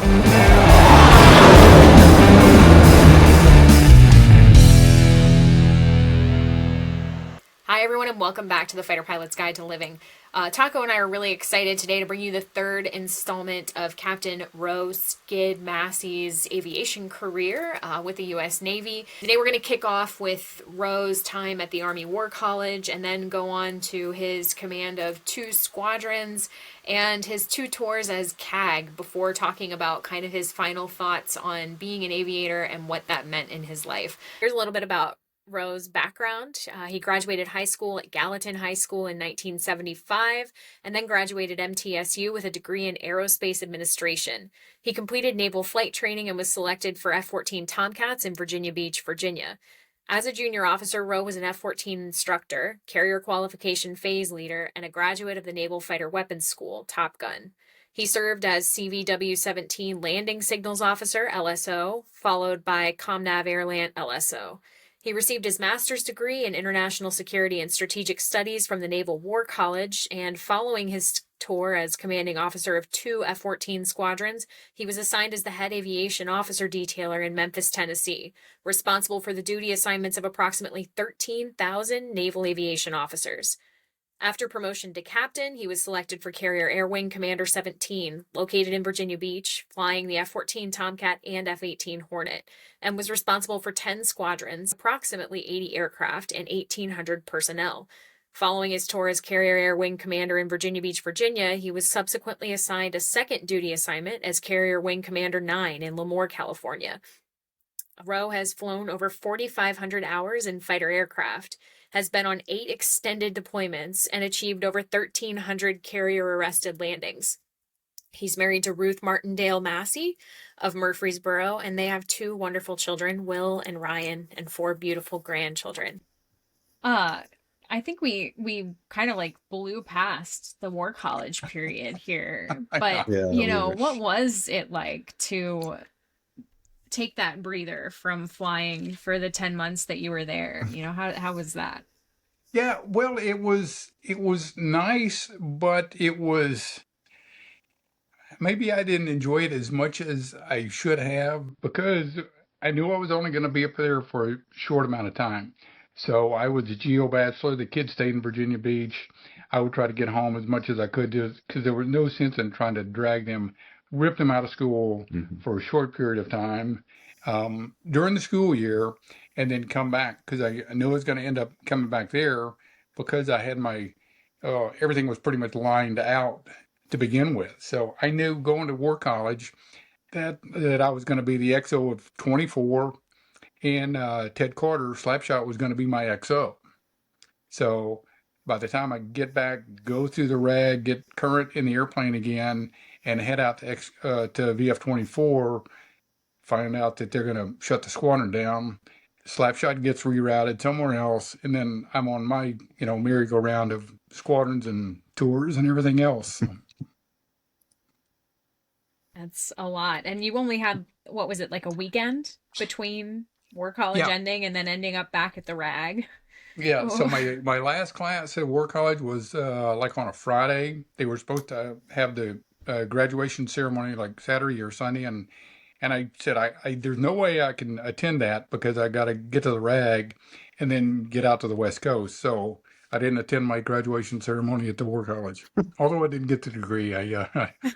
Hi everyone and welcome back to the Fighter Pilot's Guide to Living. Taco and I are really excited today to bring you the third installment of Captain Roe Skid Massey's aviation career with the U.S. Navy. Today we're going to kick off with Roe's time at the Army War College and then go on to his command of 2 squadrons and his 2 tours as CAG before talking about kind of his final thoughts on being an aviator and what that meant in his life. Here's a little bit about Roe's background. He graduated high school at Gallatin High School in 1975 and then graduated MTSU with a degree in Aerospace Administration. He completed Naval Flight Training and was selected for F-14 Tomcats in Virginia Beach, Virginia. As a junior officer, Roe was an F-14 Instructor, Carrier Qualification Phase Leader, and a graduate of the Naval Fighter Weapons School, TOPGUN. He served as CVW-17 Landing Signals Officer, LSO, followed by COMNAVAIRLANT LSO. He received his master's degree in international security and strategic studies from the Naval War College, and following his tour as commanding officer of 2 F-14 Squadrons, he was assigned as the Head Aviation Officer Detailer in Memphis, Tennessee, responsible for the duty assignments of approximately 13,000 naval aviation officers. After promotion to captain, he was selected for Carrier Air Wing Commander 17, located in Virginia Beach, flying the F-14 Tomcat and F-18 Hornet, and was responsible for 10 squadrons, approximately 80 aircraft, and 1,800 personnel. Following his tour as Carrier Air Wing Commander in Virginia Beach, Virginia, he was subsequently assigned a second duty assignment as Carrier Wing Commander 9 in Lemoore, California. Roe has flown over 4,500 hours in fighter aircraft, has been on 8 extended deployments, and achieved over 1,300 carrier-arrested landings. He's married to Ruth Martindale Massey of Murfreesboro, and they have 2 wonderful children, Will and Ryan, and 4 beautiful grandchildren. I think we kind of like blew past the War College period here, but what was it like to take that breather from flying for the 10 months that you were there? How was that? Yeah, well, it was nice, but it was maybe I didn't enjoy it as much as I should have because I knew I was only going to be up there for a short amount of time. So I was a geo bachelor. The kids stayed in Virginia Beach. I would try to get home as much as I could because there was no sense in trying to rip them out of school for a short period of time during the school year and then come back because I knew I was going to end up coming back there because I had my everything was pretty much lined out to begin with. So I knew going to War College that I was going to be the XO of 24 and Ted Carter, Slapshot, was going to be my XO. So by the time I get back, go through the rag, get current in the airplane again, and head out to VF-24, find out that they're going to shut the squadron down. Slapshot gets rerouted somewhere else, and then I'm on my merry-go-round of squadrons and tours and everything else. That's a lot. And you only had, what was it, like a weekend between War College ending and then ending up back at the RAG? Yeah, so my last class at War College was like on a Friday. They were supposed to have the graduation ceremony like Saturday or Sunday, and I said, I there's no way I can attend that because I got to get to the RAG and then get out to the West Coast. So I didn't attend my graduation ceremony at the War College. Although I didn't get the degree, I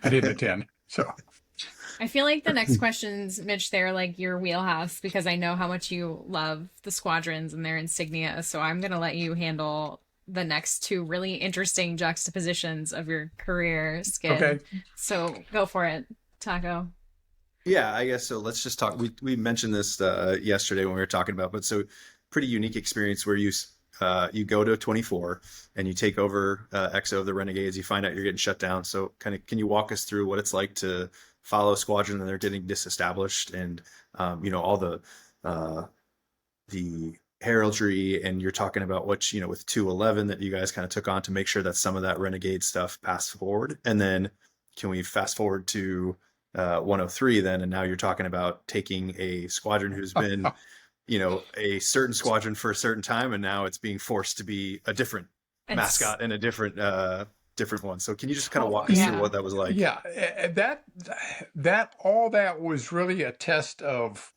didn't attend. So I feel like the next questions, Mitch, they're like your wheelhouse because I know how much you love the squadrons and their insignia. So I'm going to let you handle the next 2 really interesting juxtapositions of your career, Skid. Okay. So go for it, Taco. Yeah, I guess so. Let's just talk. We mentioned this yesterday when we were talking about, but so pretty unique experience where you go to 24 and you take over XO of the Renegades. You find out you're getting shut down. So kind of, can you walk us through what it's like to follow a squadron and they're getting disestablished and all the heraldry, and you're talking about what with 211 that you guys kind of took on to make sure that some of that Renegade stuff passed forward, and then can we fast forward to 103 then, and now you're talking about taking a squadron who's been a certain squadron for a certain time, and now it's being forced to be a different mascot and a different different ones. So can you just kind of Oh, walk us through Yeah. what that was like? yeah, that was really a test of,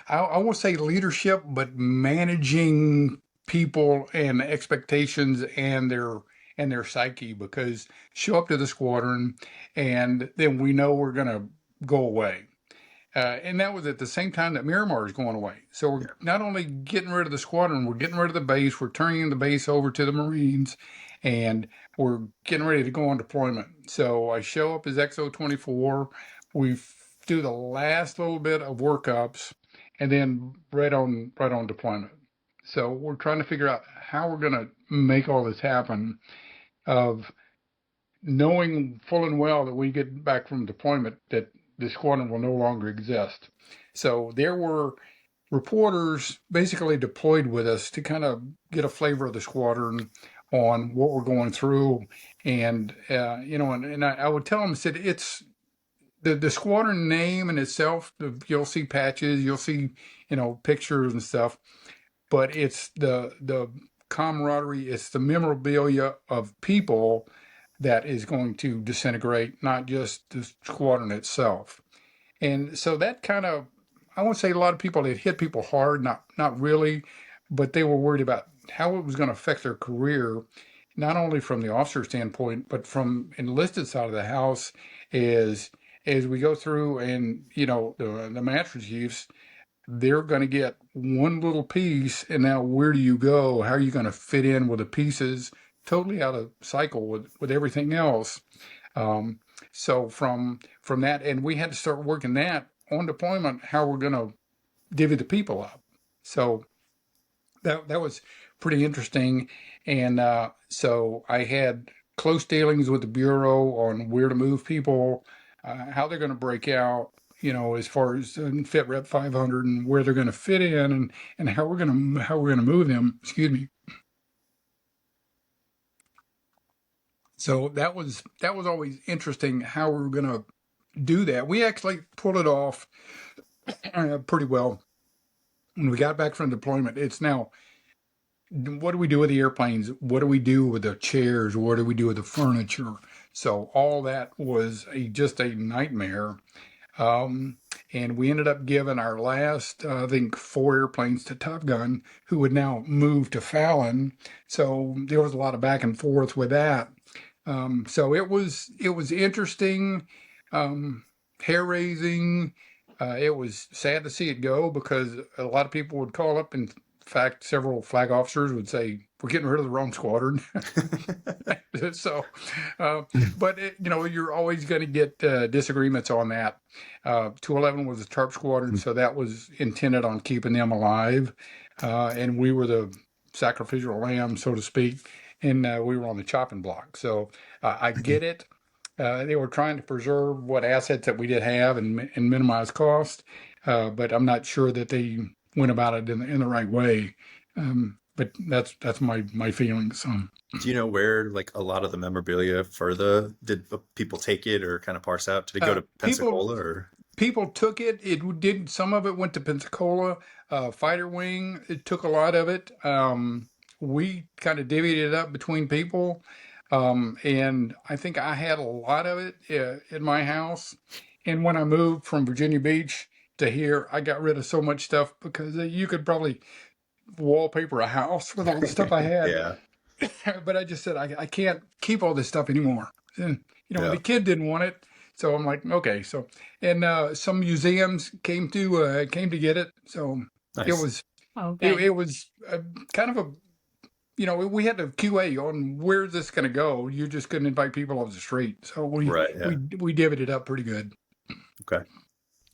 I won't say leadership, but managing people and expectations and their psyche, because show up to the squadron and then we know we're going to go away. And that was at the same time that Miramar is going away. So we're not only getting rid of the squadron, we're getting rid of the base, we're turning the base over to the Marines, and we're getting ready to go on deployment. So I show up as XO-24. We do the last little bit of workups, and then right on deployment. So we're trying to figure out how we're going to make all this happen, of knowing full and well that we get back from deployment that the squadron will no longer exist. So there were reporters basically deployed with us to kind of get a flavor of the squadron on what we're going through. And, and I would tell them, I said, it's the squadron name in itself. You'll see patches, you'll see, pictures and stuff, but it's the camaraderie, it's the memorabilia of people that is going to disintegrate, not just the squadron itself. And so that kind of, I won't say a lot of people, it hit people hard, not really, but they were worried about how it was going to affect their career, not only from the officer standpoint, but from enlisted side of the house, is as we go through and, the master chiefs, they're going to get one little piece, and now where do you go? How are you going to fit in with the pieces? Totally out of cycle with everything else. So from that, and we had to start working that on deployment, how we're going to divvy the people up. So that was pretty interesting. And so I had close dealings with the Bureau on where to move people, how they're going to break out, as far as Fit Rep 500 and where they're going to fit in, and how we're going to move them. Excuse me. So that was always interesting how we were going to do that. We actually pulled it off pretty well when we got back from deployment. It's now, what do we do with the airplanes? What do we do with the chairs? What do we do with the furniture? So all that was just a nightmare. And we ended up giving our last, I think, 4 airplanes to TOPGUN, who would now move to Fallon. So there was a lot of back and forth with that. So it was interesting, hair raising. It was sad to see it go, because a lot of people would call up. In fact, several flag officers would say, "We're getting rid of the wrong squadron." So, but you're always going to get disagreements on that. 211 was a TARP squadron, so that was intended on keeping them alive, and we were the sacrificial lamb, so to speak. And we were on the chopping block. So I get it. They were trying to preserve what assets that we did have and minimize cost, but I'm not sure that they went about it in the right way. But that's my feelings. Do you know where like a lot of the memorabilia did people take it or kind of parse out? Did it go to Pensacola or? People took it. It did. Some of it went to Pensacola. Fighter Wing, it took a lot of it. We kind of divvied it up between people. And I think I had a lot of it in my house. And when I moved from Virginia Beach to here, I got rid of so much stuff, because you could probably wallpaper a house with all the stuff I had. Yeah. But I just said, I can't keep all this stuff anymore. And, the kid didn't want it. So I'm like, okay. So, and some museums came to get it. So Nice. it was, it was kind of a, we had a QA on where's this going to go. You just couldn't invite people off the street. So we divvied it up pretty good. Okay.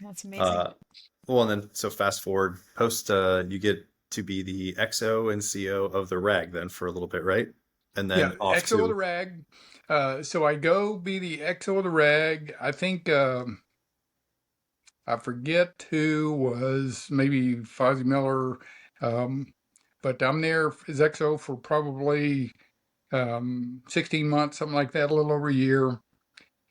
That's amazing. Well, and then so fast forward post, you get to be the XO and CO of the RAG then for a little bit, right? And then off XO to of the RAG. So I go be the XO of the RAG. I think I forget who was, maybe Fozzie Miller. But I'm there as XO for probably 16 months, something like that, a little over a year.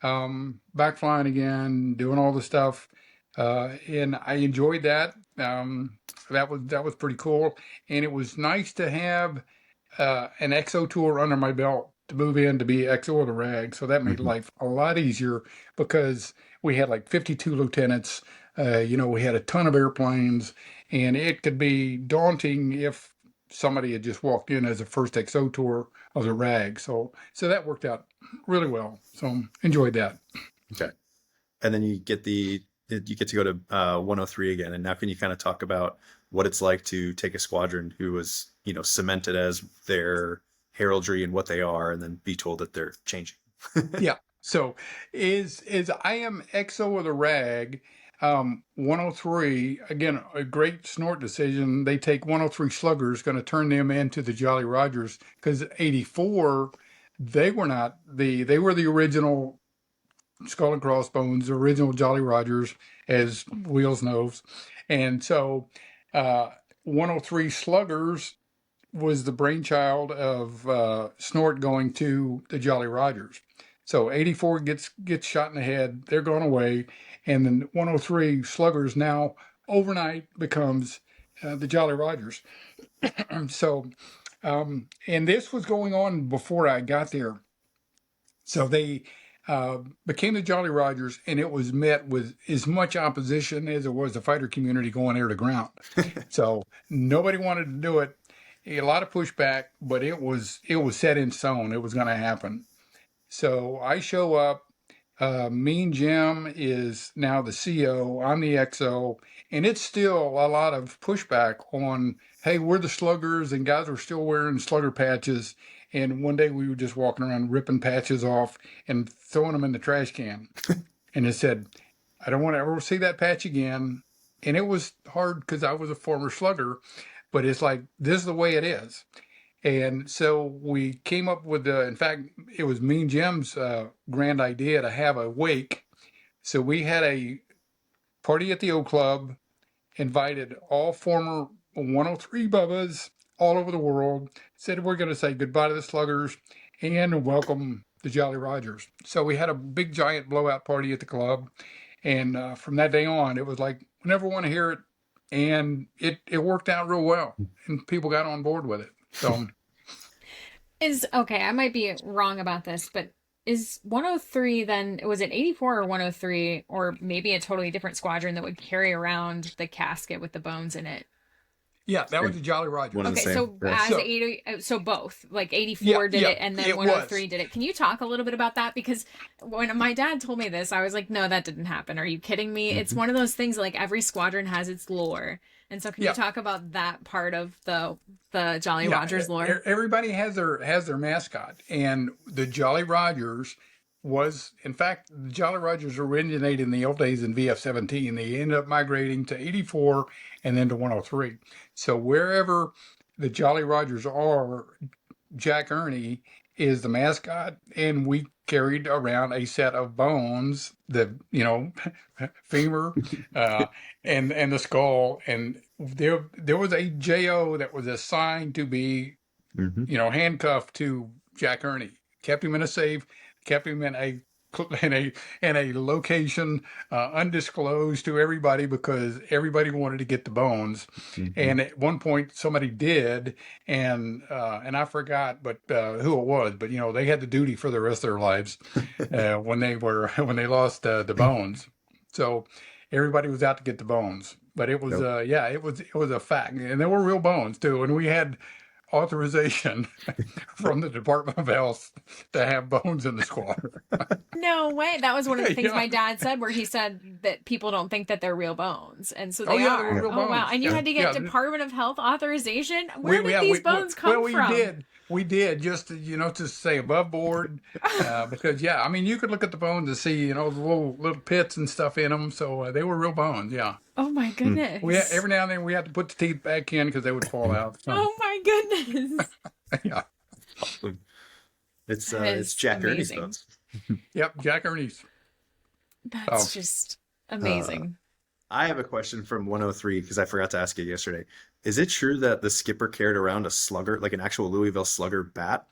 Back flying again, doing all the stuff. And I enjoyed that. That was pretty cool. And it was nice to have an XO tour under my belt to move in to be XO of the RAG. So that made life a lot easier because we had like 52 lieutenants. We had a ton of airplanes, and it could be daunting if somebody had just walked in as a first XO tour of the RAG. So that worked out really well. So enjoyed that. Okay. And then you get to go to 103 again. And now can you kind of talk about what it's like to take a squadron who was, cemented as their heraldry and what they are, and then be told that they're changing? Yeah. So is I am XO of the RAG. 103, again, a great snort decision. They take 103 Sluggers, going to turn them into the Jolly Rogers, because 84, they were the original Skull and Crossbones, the original Jolly Rogers, as Wheels knows. And so 103 Sluggers was the brainchild of Snort going to the Jolly Rogers. So 84 gets shot in the head. They're going away. And then 103 Sluggers now overnight becomes the Jolly Rogers. So, and this was going on before I got there. So they became the Jolly Rogers, and it was met with as much opposition as it was the fighter community going air to ground. So nobody wanted to do it. A lot of pushback, but it was set in stone. It was going to happen. So I show up. Mean Jim is now the CO. I'm the XO, and it's still a lot of pushback on, hey, we're the Sluggers, and guys were still wearing Slugger patches. And one day we were just walking around ripping patches off and throwing them in the trash can. And it said, I don't want to ever see that patch again. And it was hard because I was a former Slugger, but it's like, this is the way it is. And so we came up with in fact, it was Mean Jim's grand idea to have a wake. So we had a party at the O Club, invited all former 103 Bubbas all over the world, said we're going to say goodbye to the Sluggers and welcome the Jolly Rogers. So we had a big giant blowout party at the club. And from that day on, it was like, we never want to hear it. And it worked out real well. And people got on board with it. So I might be wrong about this, but is 103 then, was it 84 or 103, or maybe a totally different squadron that would carry around the casket with the bones in it? Yeah, that was the Jolly Rogers. Okay, so both, like 84 did it, and then 103 did it. Can you talk a little bit about that? Because when my dad told me this, I was like, no, that didn't happen. Are you kidding me? It's one of those things, like every squadron has its lore. And so can you talk about that part of the Jolly Rogers lore? Everybody has their mascot, and the Jolly Rogers was, in fact, the Jolly Rogers originated in the old days in VF-17. They ended up migrating to 84 and then to 103. So wherever the Jolly Rogers are, Jack Ernie is the mascot, and we carried around a set of bones, the femur, and the skull, and there was a JO that was assigned to be, handcuffed to Jack Ernie, kept him in a safe, kept him in a location undisclosed to everybody because everybody wanted to get the bones. And at one point somebody did, and I forgot who it was, but they had the duty for the rest of their lives when they lost the bones. So everybody was out to get the bones. But it was it was a fact, and there were real bones too, and we had authorization from the Department of Health to have bones in the squadron. No way. That was one of the things my dad said, where he said that people don't think that they're real bones. And so they are. Real bones. Wow. And you had to get Department of Health authorization? Where did these bones come from? We did just to stay above board, because you could look at the bones and see the little pits and stuff in them, so they were real bones. Oh my goodness! Every now and then we had to put the teeth back in because they would fall out. So. Oh my goodness! Yeah, it's Jack Ernie's bones. Yep, Jack Ernie's. That's just amazing. I have a question from 103 because I forgot to ask it yesterday. Is it true that the skipper carried around a slugger, like an actual Louisville Slugger bat?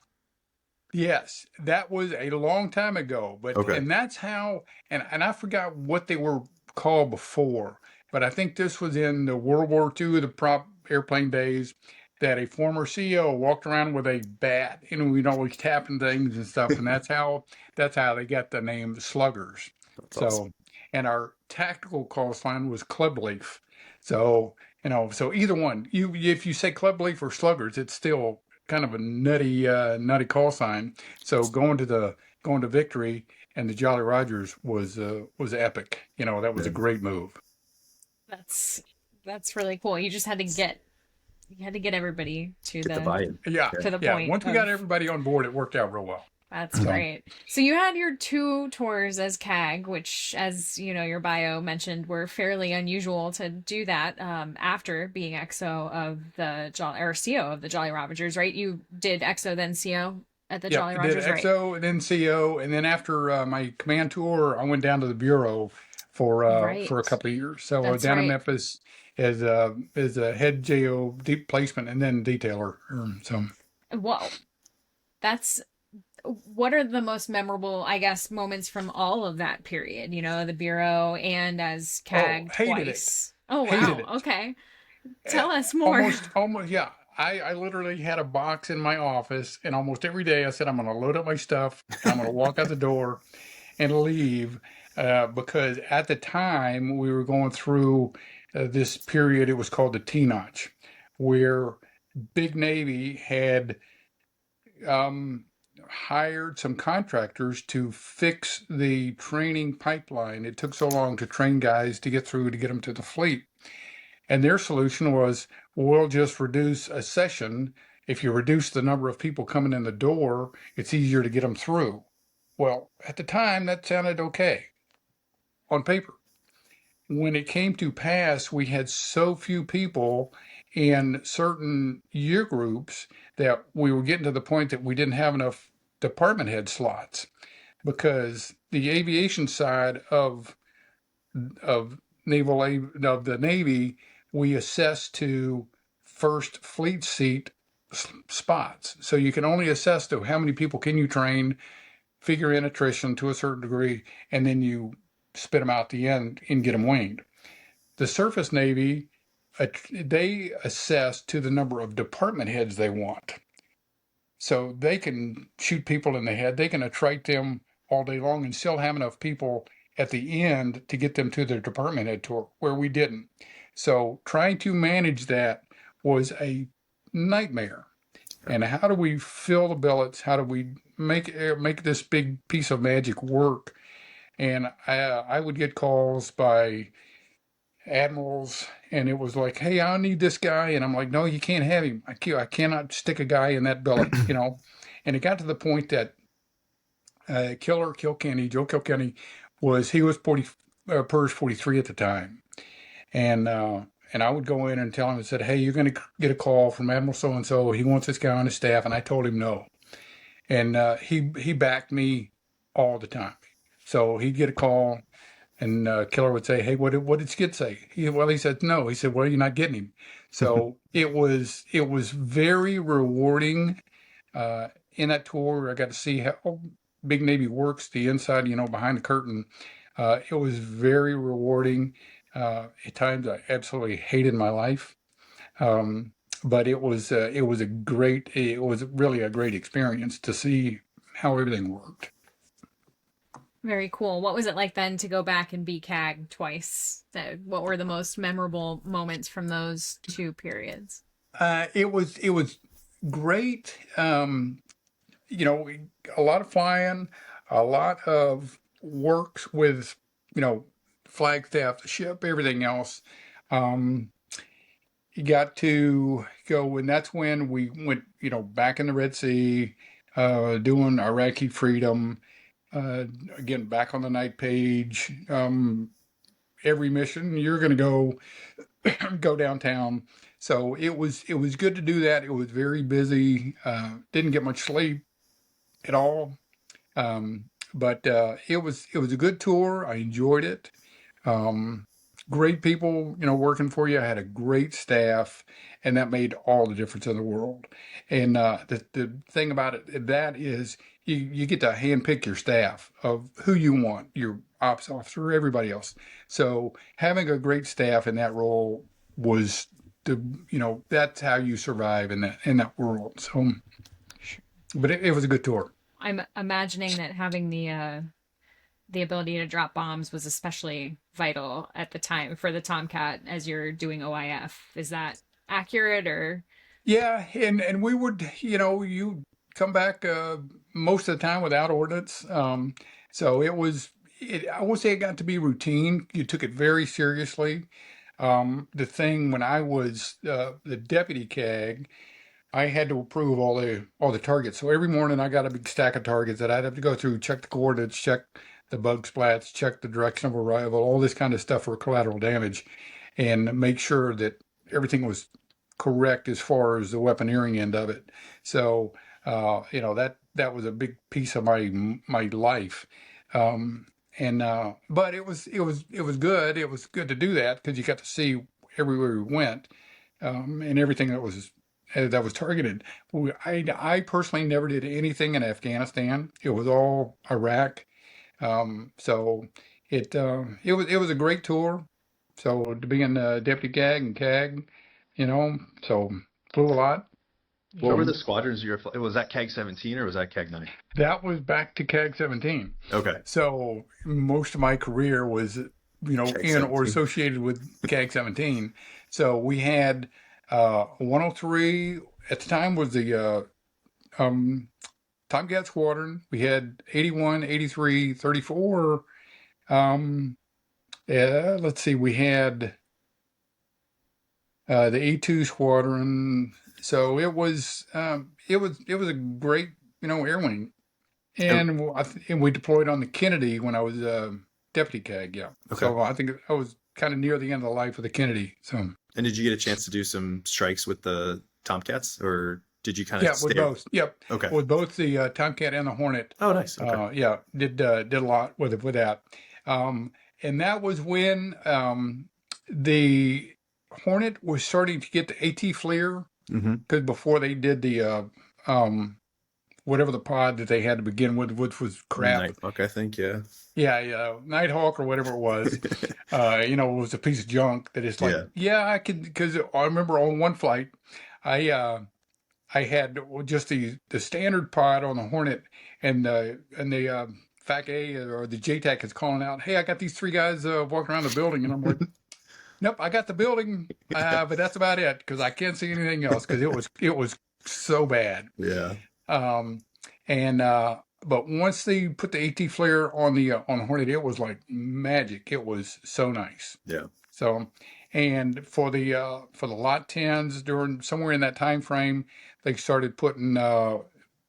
Yes, that was a long time ago, but and that's how, and I forgot what they were called before, but I think this was in the World War II, the prop airplane days. that a former CEO walked around with a bat, and we'd always tapping things and stuff, and that's how they got the name the Sluggers. That's So, awesome. and our tactical call sign was Club Leaf. So, so either one, if you say Club Leaf or Sluggers, it's still kind of a nutty call sign. So going to Victory and the Jolly Rogers was epic. That was a great move. That's really cool. You just had to get everybody to Get the buy-in. Yeah. to the Yeah. point Once we got everybody on board, it worked out real well. That's great. So you had your 2 tours as CAG, which, as you know, your bio mentioned, were fairly unusual to do that after being XO of the CO of the Jolly Rovagers, right? You did XO then CO at the Jolly Rogers, did right? XO and then CO, and then after my command tour, I went down to the bureau for a couple of years. So That's down in right. Memphis as a head JO deep placement and then detailer. So Whoa, what are the most memorable, I guess, moments from all of that period? The bureau and as CAG hated twice. it. Oh wow, Hated it. Okay. Tell us more. Almost, yeah. I literally had a box in my office, and almost every day I said, I'm going to load up my stuff, I'm going to walk out the door and leave, because at the time we were going through this period, it was called the T-notch, where Big Navy had hired some contractors to fix the training pipeline. It took so long to train guys to get through to get them to the fleet. And their solution was, we'll just reduce a session. If you reduce the number of people coming in the door, it's easier to get them through. Well, at the time, that sounded okay on paper. When it came to pass, we had so few people in certain year groups that we were getting to the point that we didn't have enough department head slots, because the aviation side of the Navy, we assess to first fleet seat spots. So you can only assess to how many people can you train, figure in attrition to a certain degree, and then you spit them out at the end and get them winged. The surface Navy, they assess to the number of department heads they want. So they can shoot people in the head, they can attrite them all day long and still have enough people at the end to get them to their department head tour, where we didn't. So trying to manage that was a nightmare. And how do we fill the billets? How do we make this big piece of magic work? And I would get calls by admirals, and it was like, hey, I need this guy. And I'm like, no, you can't have him. I cannot stick a guy in that billet, And it got to the point that Joe Kilkenny was PERS 43 at the time. And I would go in and tell him, and said, hey, you're going to get a call from Admiral so-and-so. He wants this guy on his staff. And I told him no. And he backed me all the time. So he'd get a call, and Killer would say, hey, what did Skid say? He said no. He said, well, you're not getting him. So it was very rewarding in that tour. I got to see how Big Navy works, the inside, behind the curtain. It was very rewarding. At times I absolutely hated my life. But it was really a great experience to see how everything worked. Very cool. What was it like then to go back and be CAG twice? What were the most memorable moments from those 2 periods? It was great. A lot of flying, a lot of work with, flag staff, the ship, everything else. You got to go, and that's when we went, back in the Red Sea, doing Iraqi freedom. Again, back on the night page. Every mission, you're going to go downtown. So it was good to do that. It was very busy. Didn't get much sleep at all. But it was a good tour. I enjoyed it. Great people, working for you. I had a great staff, and that made all the difference in the world. And the thing about it, that is, you get to handpick your staff of who you want, your ops officer, everybody else. So having a great staff in that role was that's how you survive in that world. So, but it was a good tour. I'm imagining that having the ability to drop bombs was especially vital at the time for the Tomcat as you're doing OIF. Is that accurate or? Yeah, and we would, you come back most of the time without ordnance. So I won't say it got to be routine. You took it very seriously. The thing when I was the deputy CAG, I had to approve all the targets. So every morning I got a big stack of targets that I'd have to go through, check the coordinates, check the bug splats, check the direction of arrival, all this kind of stuff for collateral damage, and make sure that everything was correct as far as the weaponeering end of it. So that was a big piece of my life. But it was good. It was good to do that because you got to see everywhere we went, and everything that was targeted. I personally never did anything in Afghanistan. It was all Iraq. So it was a great tour. So to be in deputy CAG and CAG, so flew a lot. What were the squadrons was that CAG 17 or was that CAG 9? That was back to CAG 17. Okay. So most of my career was, in or associated with CAG 17. So we had 103 at the time was the Tomcat Squadron. We had 81, 83, 34. Let's see, we had the A2 Squadron. So it was a great air wing, and we deployed on the Kennedy when I was deputy CAG. Yeah. Okay. So I think I was kind of near the end of the life of the Kennedy. So. And did you get a chance to do some strikes with the Tomcats, or did you kind of? Yeah, with both. Yep. Okay. With both the Tomcat and the Hornet. Oh, nice. Okay. Yeah, did a lot with that, and that was when the Hornet was starting to get the AT FLIR. Because before they did the whatever the pod that they had to begin with, which was crap. Nighthawk, I think, yeah. Yeah, Nighthawk or whatever it was. It was a piece of junk that is like, I could, because I remember on one flight, I had just the standard pod on the Hornet, and the FAC A or the JTAC is calling out, "Hey, I got these 3 guys walking around the building," and I'm like. Nope, I got the building, but that's about it because I can't see anything else because it was so bad. Yeah. But once they put the AT FLIR on the Hornet, it was like magic. It was so nice. Yeah. So, and for the Lot 10s during somewhere in that time frame, they started putting the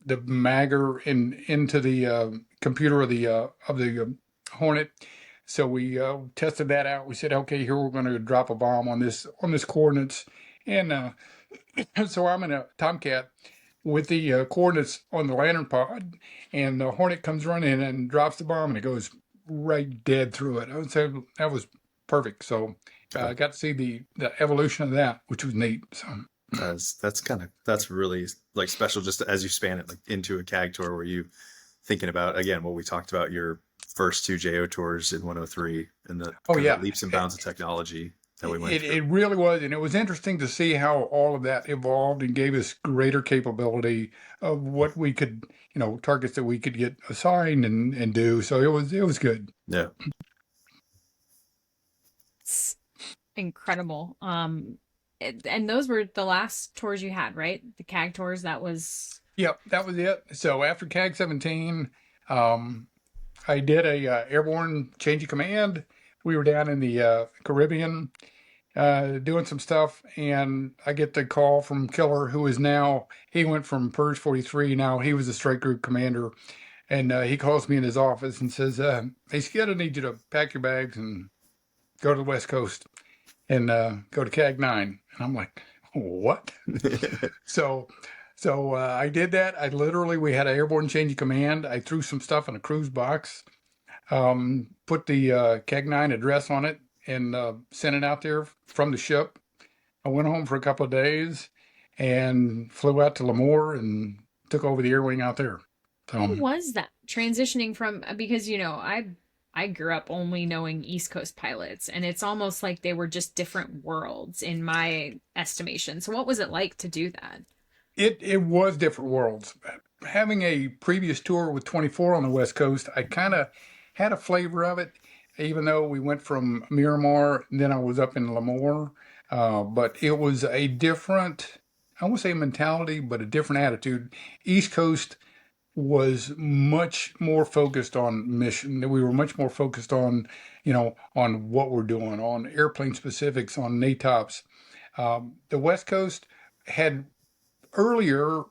Magger into the computer of the Hornet. So we tested that out. We said, okay, here we're going to drop a bomb on this coordinates, and so I'm in a Tomcat with the coordinates on the lantern pod, and the Hornet comes running and drops the bomb, and it goes right dead through it. I would say that was perfect. So I got to see the evolution of that, which was neat. So that's really like special, just as you span it like into a CAG tour where you thinking about again what we talked about your first 2 JO tours in 103 and the leaps and bounds of technology that we went through. It really was, and it was interesting to see how all of that evolved and gave us greater capability of what we could, targets that we could get assigned and do. So it was good. Yeah. It's incredible. And those were the last tours you had, right? The CAG tours, that was... Yep, that was it. So after CAG 17, I did a airborne change of command. We were down in the Caribbean doing some stuff, and I get the call from Killer, who is now, he went from Purge 43, now he was a strike group commander, and he calls me in his office and says, hey, Skid, I need you to pack your bags and go to the West Coast and go to CAG 9. And I'm like, what? So I did that. We had an airborne change of command. I threw some stuff in a cruise box, put the CAG 9 address on it, and sent it out there from the ship. I went home for a couple of days and flew out to Lemoore and took over the air wing out there. How was that transitioning from, because, I I grew up only knowing East Coast pilots, and it's almost like they were just different worlds in my estimation. So what was it like to do that? It was different worlds. Having a previous tour with 24 on the West Coast, I kind of had a flavor of it, even though we went from Miramar, and then I was up in Lemoore. But it was a different, I won't say mentality, but a different attitude. East Coast was much more focused on mission. We were much more focused on, on what we're doing, on airplane specifics, on NATOPS. The West Coast had earlier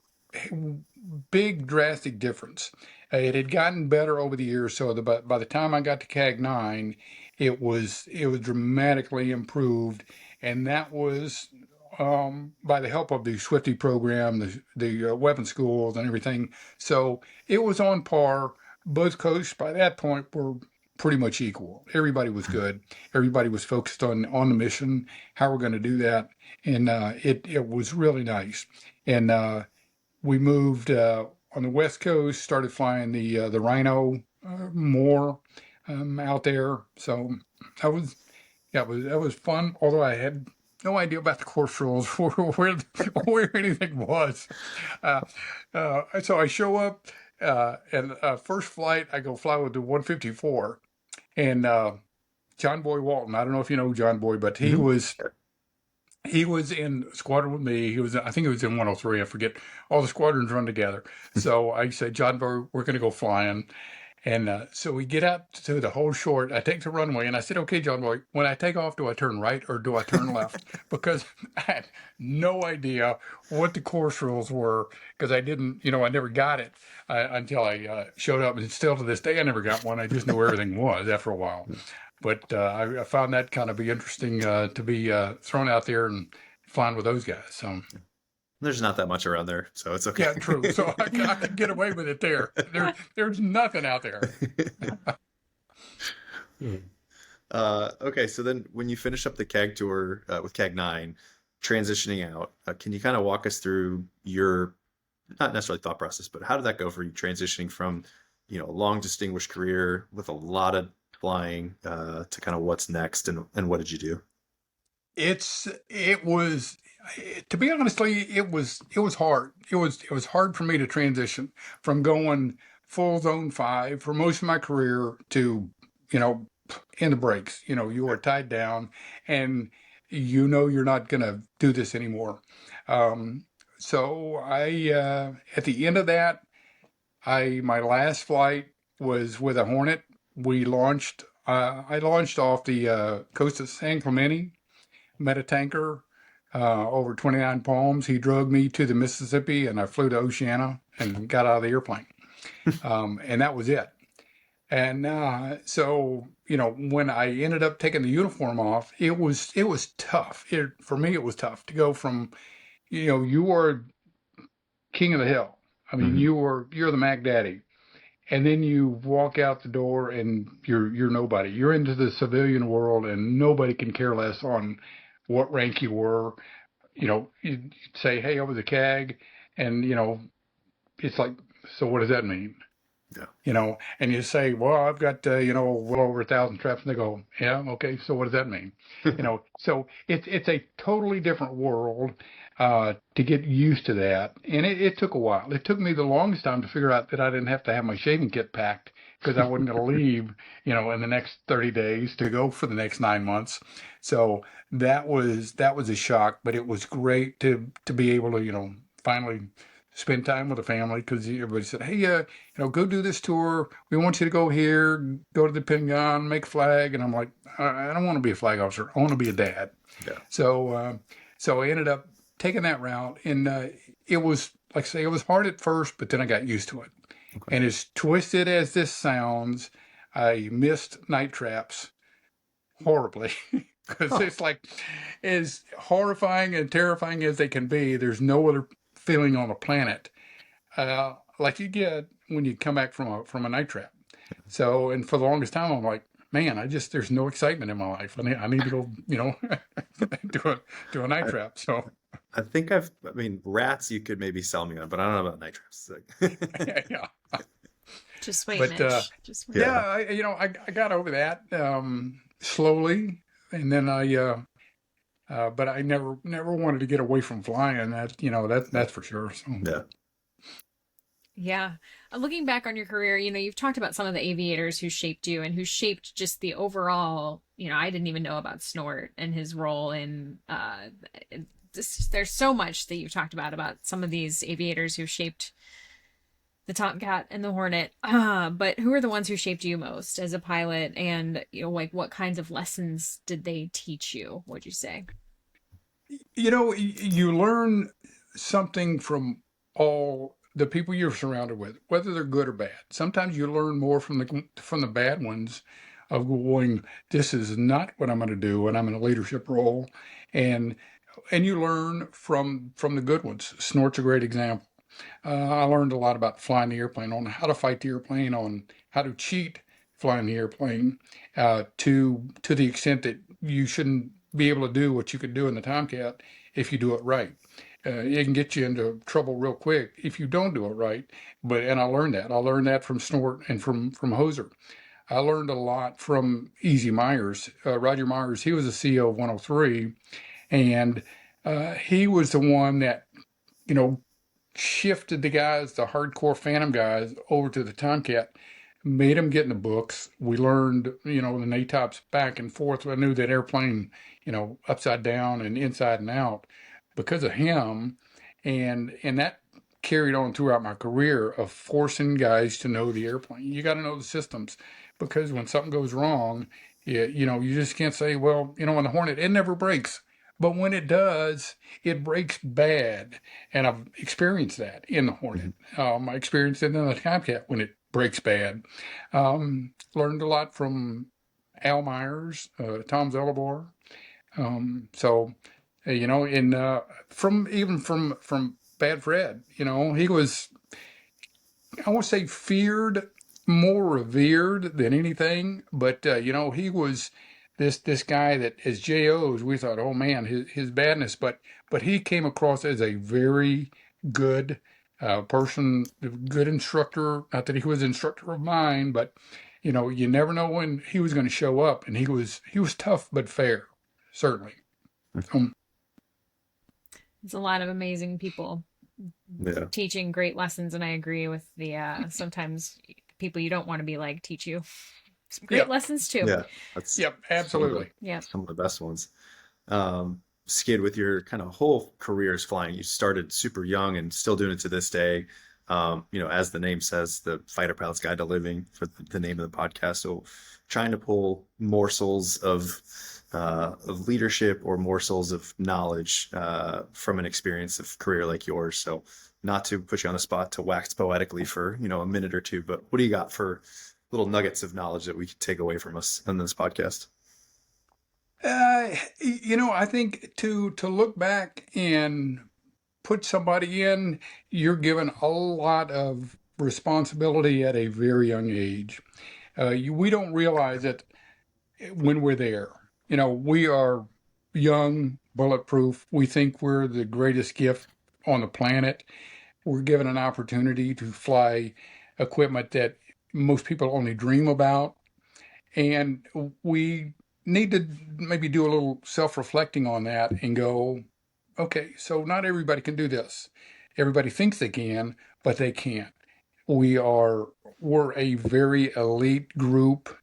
big drastic difference. It had gotten better over the years, so by the time I got to CAG 9, it was dramatically improved, and that was by the help of the Swifty program, the weapons schools, and everything. So it was on par. Both coasts by that point were pretty much equal. Everybody was good. Everybody was focused on the mission, how we're going to do that, and it was really nice. And we moved on the West Coast, started flying the Rhino more out there. So that was that was fun. Although I had no idea about the course rules where anything was. So I show up and first flight I go fly with the 154 and John Boy Walton. I don't know if you know John Boy, but he was in squadron with me. I think he was in 103. I forget. All the squadrons run together. So I said, John Boy, we're going to go flying. And so we get out to the whole short. I take the runway and I said, okay, John Boy, when I take off, do I turn right or do I turn left? Because I had no idea what the course rules were because I didn't, I never got it until I showed up. And still to this day, I never got one. I just knew where everything was after a while. But I found that kind of be interesting to be thrown out there and flying with those guys. So there's not that much around there, so it's okay. Yeah, true. So I can get away with it there. There's nothing out there. Okay, so then when you finish up the CAG tour with CAG 9, transitioning out, can you kind of walk us through your, not necessarily thought process, but how did that go for you transitioning from, a long distinguished career with a lot of flying to kind of what's next and what did you do? It was, to be honestly, it was hard. It was hard for me to transition from going full zone 5 for most of my career to, in the brakes. You are tied down and you're not going to do this anymore. So I, at the end of that, my last flight was with a Hornet. I launched off the coast of San Clemente, met a tanker over 29 Palms. He drove me to the Mississippi and I flew to Oceana and got out of the airplane. And that was it. And so, when I ended up taking the uniform off, it was tough. For me, it was tough to go from, you were king of the hill. I mean, you're the Mac Daddy. And then you walk out the door and you're nobody. You're into the civilian world and nobody can care less on what rank you were. You'd say, hey, I was a CAG. And, it's like, so what does that mean? Yeah. And you say, well, I've got, well over 1,000 traps. And they go, yeah, okay. So what does that mean? So it's a totally different world to get used to that. And it took a while. It took me the longest time to figure out that I didn't have to have my shaving kit packed because I wasn't going to leave, in the next 30 days to go for the next 9 months. So that was a shock, but it was great to be able to, finally spend time with the family because everybody said, hey, go do this tour. We want you to go here, go to the Pentagon, make a flag. And I'm like, I don't want to be a flag officer. I want to be a dad. Yeah. So I ended up taking that route. And it was, like I say, it was hard at first, but then I got used to it. Okay. And as twisted as this sounds, I missed night traps horribly. Because it's like, as horrifying and terrifying as they can be, there's no other feeling on the planet like you get when you come back from a night trap. So, and for the longest time, I'm like, man, there's no excitement in my life. I need to go, do a night trap. So I think rats you could maybe sell me on, but I don't know about night traps. Yeah. Just wait, But Mitch. Just wait. yeah, I got over that slowly, and then but I never wanted to get away from flying. That's for sure. So. Yeah. Yeah. Looking back on your career, you've talked about some of the aviators who shaped you and who shaped just the overall, I didn't even know about Snort and his role in, there's so much that you've talked about some of these aviators who shaped the Tomcat and the Hornet. But who are the ones who shaped you most as a pilot? And, like what kinds of lessons did they teach you, would you say? You learn something from all the people you're surrounded with, whether they're good or bad. Sometimes you learn more from the bad ones of going, this is not what I'm going to do when I'm in a leadership role. And you learn from the good ones. Snort's a great example. I learned a lot about flying the airplane, on how to fight the airplane, on how to cheat flying the airplane, to the extent that you shouldn't be able to do what you could do in the Tomcat if you do it right. It can get you into trouble real quick if you don't do it right. And I learned that. I learned that from Snort and from Hoser. I learned a lot from Easy Myers. Roger Myers, he was the CEO of 103, and he was the one that, shifted the hardcore Phantom guys, over to the Tomcat, made them get in the books. We learned, the NATOPs back and forth. I knew that airplane, upside down and inside and out because of him. And that carried on throughout my career of forcing guys to know the airplane. You got to know the systems, because when something goes wrong, you just can't say, well, on the Hornet, it never breaks. But when it does, it breaks bad. And I've experienced that in the Hornet. I experienced it in the Tomcat when it breaks bad. Learned a lot from Al Myers, Tom Zelibor. From Bad Fred, he was, I won't say feared, more revered than anything, but he was this guy that, as JOs, we thought, oh man, his badness, but he came across as a very good person, good instructor. Not that he was an instructor of mine, but you never know when he was going to show up, and he was tough but fair, certainly. It's a lot of amazing people teaching great lessons, and I agree with the sometimes people you don't want to be like teach you some great lessons too. Yeah, absolutely. Some of the best ones. Skid, with your kind of whole career as flying, you started super young and still doing it to this day. As the name says, the Fighter Pilot's Guide to Living, for the name of the podcast. So trying to pull morsels of leadership or morsels of knowledge from an experience of career like yours. So not to put you on the spot to wax poetically for, a minute or two, but what do you got for little nuggets of knowledge that we can take away from us on this podcast? I think to look back and put somebody in, you're given a lot of responsibility at a very young age. We don't realize it when we're there. We are young, bulletproof. We think we're the greatest gift on the planet. We're given an opportunity to fly equipment that most people only dream about. And we need to maybe do a little self-reflecting on that and go, okay, so not everybody can do this. Everybody thinks they can, but they can't. We're a very elite group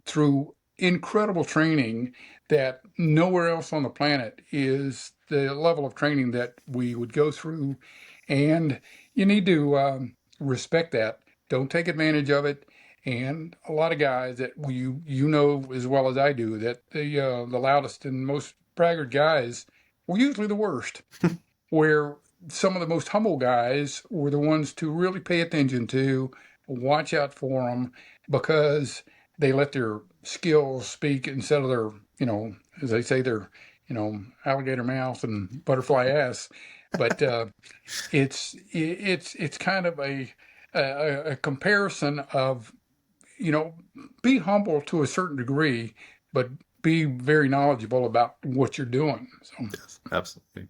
through incredible training that nowhere else on the planet is the level of training that we would go through. And you need to respect that. Don't take advantage of it. And a lot of guys that you know as well as I do that the loudest and most braggart guys were usually the worst, where some of the most humble guys were the ones to really pay attention to, watch out for them, because they let their skills speak instead of their, as they say, their, alligator mouth and butterfly ass. But it's kind of a comparison of, be humble to a certain degree, but be very knowledgeable about what you're doing. So. Yes, absolutely.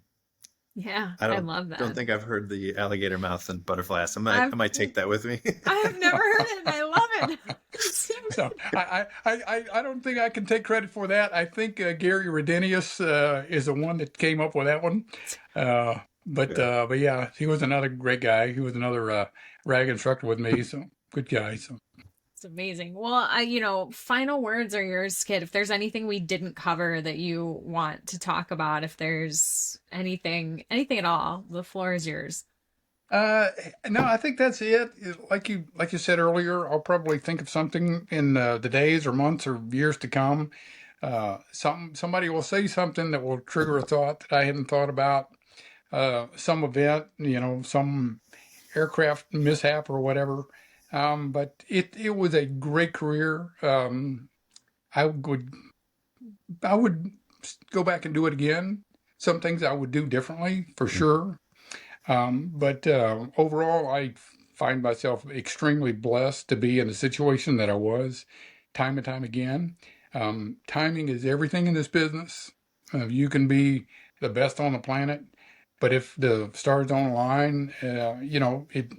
Yeah, I I love that. don't think I've heard the alligator mouth and butterfly ass. I might take that with me. I have never heard it, and I love it. So I don't think I can take credit for that. I think Gary Redenius is the one that came up with that one. But yeah, he was another great guy. He was another RAG instructor with me. So good guy. So. It's amazing. Well, final words are yours, Skid. If there's anything we didn't cover that you want to talk about, if there's anything at all, the floor is yours. No, I think that's it. Like you said earlier, I'll probably think of something in the days or months or years to come. Somebody will say something that will trigger a thought that I hadn't thought about. Some event, some aircraft mishap or whatever. But it was a great career. I would go back and do it again. Some things I would do differently for sure. But overall, I find myself extremely blessed to be in the situation that I was time and time again. Timing is everything in this business. You can be the best on the planet, but if the stars don't align, it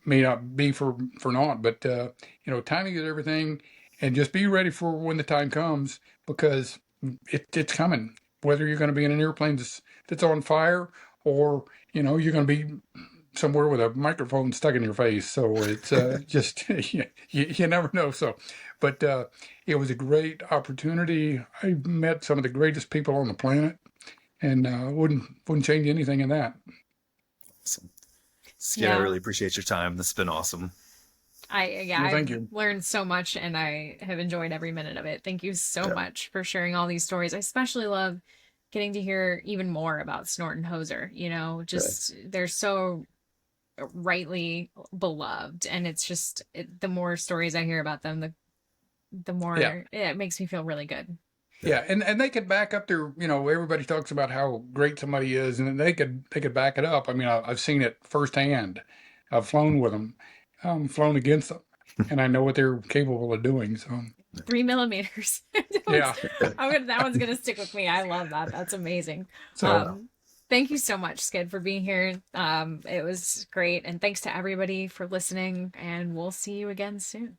may not be for naught. But, timing is everything, and just be ready for when the time comes, because it's coming, whether you're going to be in an airplane that's on fire, or you're going to be somewhere with a microphone stuck in your face. So it's just you never know. So, but it was a great opportunity. I met some of the greatest people on the planet, and wouldn't change anything in that. Awesome. Skid, I really appreciate your time. This has been awesome. Thank you. I've learned so much, and I have enjoyed every minute of it. Thank you so much for sharing all these stories. I especially love getting to hear even more about Snort and Hoser. They're so rightly beloved, and it's just the more stories I hear about them, the more it makes me feel really good. Yeah, and they could back up their, everybody talks about how great somebody is, and they could back it up. I mean, I've seen it firsthand. I've flown with them, flown against them, and I know what they're capable of doing. So 3mm. Yeah, that one's gonna stick with me. I love that. That's amazing. So thank you so much, Skid, for being here. It was great, and thanks to everybody for listening. And we'll see you again soon.